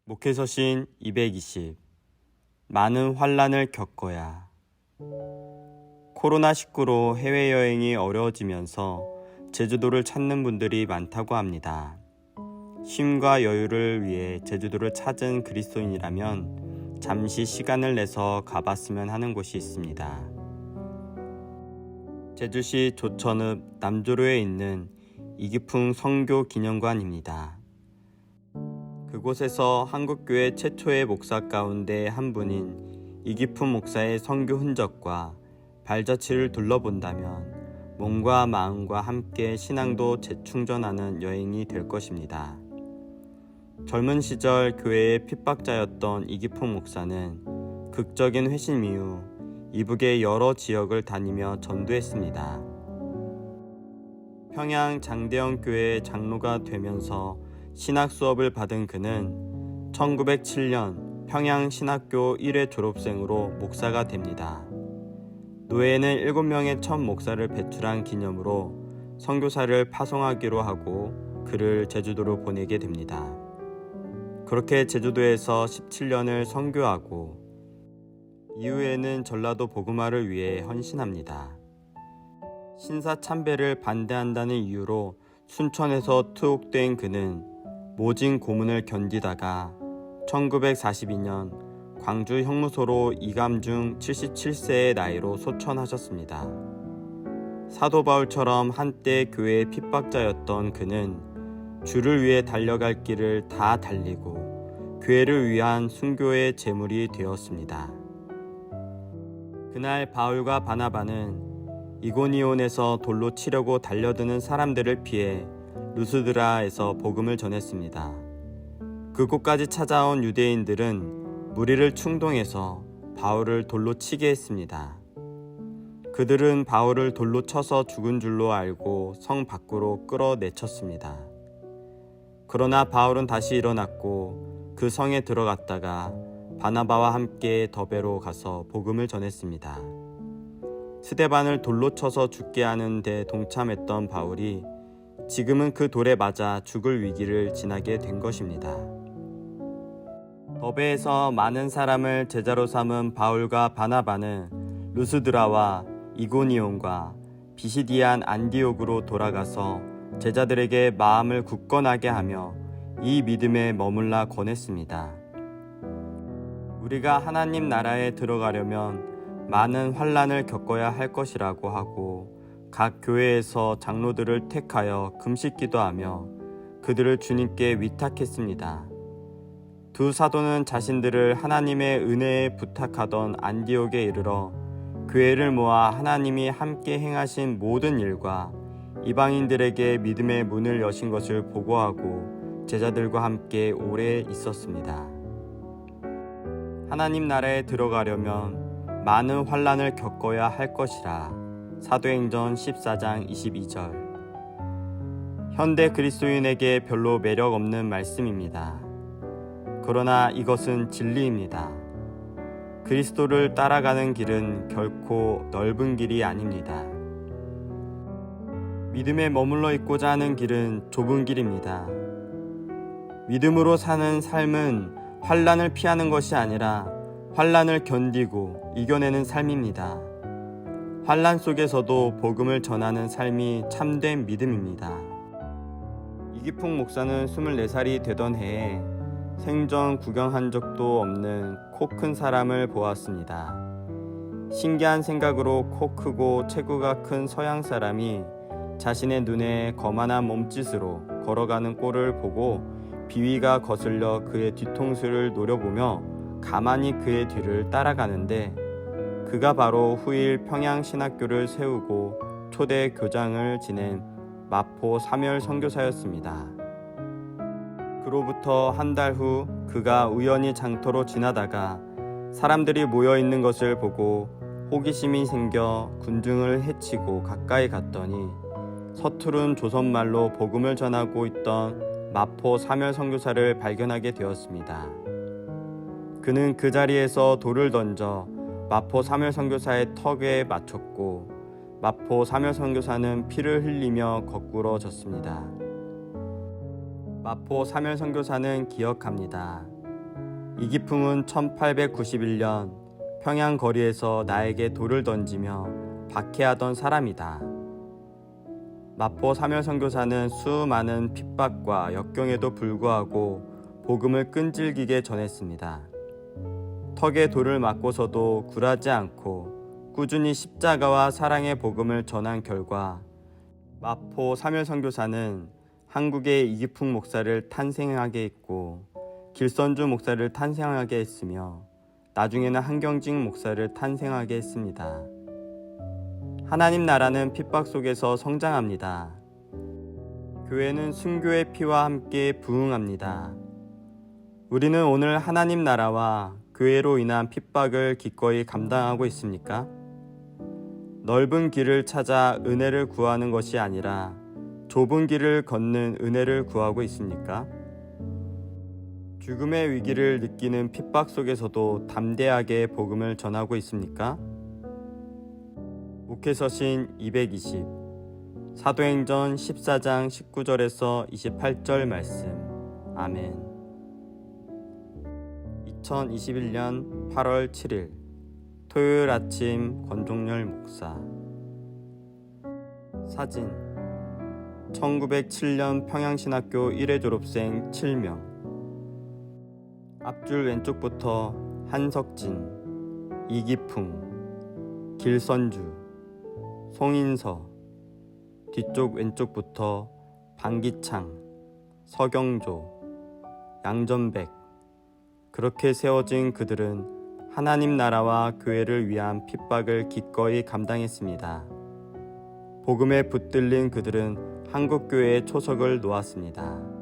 목회서신 220 많은 환난을 겪어야. 코로나19로 해외여행이 어려워지면서 제주도를 찾는 분들이 많다고 합니다. 쉼과 여유를 위해 제주도를 찾은 그리스도인이라면 잠시 시간을 내서 가봤으면 하는 곳이 있습니다. 제주시 조천읍 남조로에 있는 이기풍 선교기념관입니다. 그곳에서 한국교회 최초의 목사 가운데 한 분인 이기풍 목사의 선교 흔적과 발자취를 둘러본다면 몸과 마음과 함께 신앙도 재충전하는 여행이 될 것입니다. 젊은 시절 교회의 핍박자였던 이기풍 목사는 극적인 회심 이후 이북의 여러 지역을 다니며 전도했습니다. 평양 장대영 교회 장로가 되면서 신학 수업을 받은 그는 1907년 평양 신학교 1회 졸업생으로 목사가 됩니다. 노회는 7명의 첫 목사를 배출한 기념으로 선교사를 파송하기로 하고 그를 제주도로 보내게 됩니다. 그렇게 제주도에서 17년을 선교하고 이후에는 전라도 복음화를 위해 헌신합니다. 신사참배를 반대한다는 이유로 순천에서 투옥된 그는 모진 고문을 견디다가 1942년 광주 형무소로 이감 중 77세의 나이로 소천하셨습니다. 사도 바울처럼 한때 교회의 핍박자였던 그는 주를 위해 달려갈 길을 다 달리고 교회를 위한 순교의 제물이 되었습니다. 그날 바울과 바나바는 이고니온에서 돌로 치려고 달려드는 사람들을 피해 루스드라에서 복음을 전했습니다. 그곳까지 찾아온 유대인들은 무리를 충동해서 바울을 돌로 치게 했습니다. 그들은 바울을 돌로 쳐서 죽은 줄로 알고 성 밖으로 끌어내쳤습니다. 그러나 바울은 다시 일어났고 그 성에 들어갔다가 바나바와 함께 더베로 가서 복음을 전했습니다. 스데반을 돌로 쳐서 죽게 하는 데 동참했던 바울이 지금은 그 돌에 맞아 죽을 위기를 지나게 된 것입니다. 더베에서 많은 사람을 제자로 삼은 바울과 바나바는 루스드라와 이고니온과 비시디안 안디옥으로 돌아가서 제자들에게 마음을 굳건하게 하며 이 믿음에 머물라 권했습니다. 우리가 하나님 나라에 들어가려면 많은 환난을 겪어야 할 것이라고 하고 각 교회에서 장로들을 택하여 금식 기도하며 그들을 주님께 위탁했습니다. 두 사도는 자신들을 하나님의 은혜에 부탁하던 안디옥에 이르러 교회를 모아 하나님이 함께 행하신 모든 일과 이방인들에게 믿음의 문을 여신 것을 보고하고 제자들과 함께 오래 있었습니다. 하나님 나라에 들어가려면 많은 환난을 겪어야 할 것이라. 사도행전 14장 22절. 현대 그리스도인에게 별로 매력 없는 말씀입니다. 그러나 이것은 진리입니다. 그리스도를 따라가는 길은 결코 넓은 길이 아닙니다. 믿음에 머물러 있고자 하는 길은 좁은 길입니다. 믿음으로 사는 삶은 환난을 피하는 것이 아니라 환난을 견디고 이겨내는 삶입니다. 환난 속에서도 복음을 전하는 삶이 참된 믿음입니다. 이기풍 목사는 24살이 되던 해에 생전 구경한 적도 없는 코 큰 사람을 보았습니다. 신기한 생각으로 코 크고 체구가 큰 서양 사람이 자신의 눈에 거만한 몸짓으로 걸어가는 꼴을 보고 비위가 거슬려 그의 뒤통수를 노려보며 가만히 그의 뒤를 따라가는데 그가 바로 후일 평양신학교를 세우고 초대 교장을 지낸 마포 사멸 선교사였습니다. 그로부터 한 달 후 그가 우연히 장터로 지나다가 사람들이 모여있는 것을 보고 호기심이 생겨 군중을 해치고 가까이 갔더니 서투른 조선말로 복음을 전하고 있던 마포 사멸 선교사를 발견하게 되었습니다. 그는 그 자리에서 돌을 던져 마포 사멸 선교사의 턱에 맞췄고 마포 사멸 선교사는 피를 흘리며 거꾸러졌습니다. 마포 사멸 선교사는 기억합니다. 이기풍은 1891년 평양 거리에서 나에게 돌을 던지며 박해하던 사람이다. 마포 사멸선교사는 수많은 핍박과 역경에도 불구하고 복음을 끈질기게 전했습니다. 턱에 돌을 맞고서도 굴하지 않고 꾸준히 십자가와 사랑의 복음을 전한 결과 마포 사멸선교사는 한국의 이기풍 목사를 탄생하게 했고 길선주 목사를 탄생하게 했으며 나중에는 한경직 목사를 탄생하게 했습니다. 하나님 나라는 핍박 속에서 성장합니다. 교회는 순교의 피와 함께 부흥합니다. 우리는 오늘 하나님 나라와 교회로 인한 핍박을 기꺼이 감당하고 있습니까? 넓은 길을 찾아 은혜를 구하는 것이 아니라 좁은 길을 걷는 은혜를 구하고 있습니까? 죽음의 위기를 느끼는 핍박 속에서도 담대하게 복음을 전하고 있습니까? 목회서신 220 사도행전 14장 19절에서 28절 말씀. 아멘. 2021년 8월 7일 토요일 아침 권종열 목사. 사진 1907년 평양신학교 1회 졸업생 7명. 앞줄 왼쪽부터 한석진, 이기풍, 길선주, 송인서, 뒤쪽 왼쪽부터 방기창, 서경조, 양전백. 그렇게 세워진 그들은 하나님 나라와 교회를 위한 핍박을 기꺼이 감당했습니다. 복음에 붙들린 그들은 한국교회의 초석을 놓았습니다.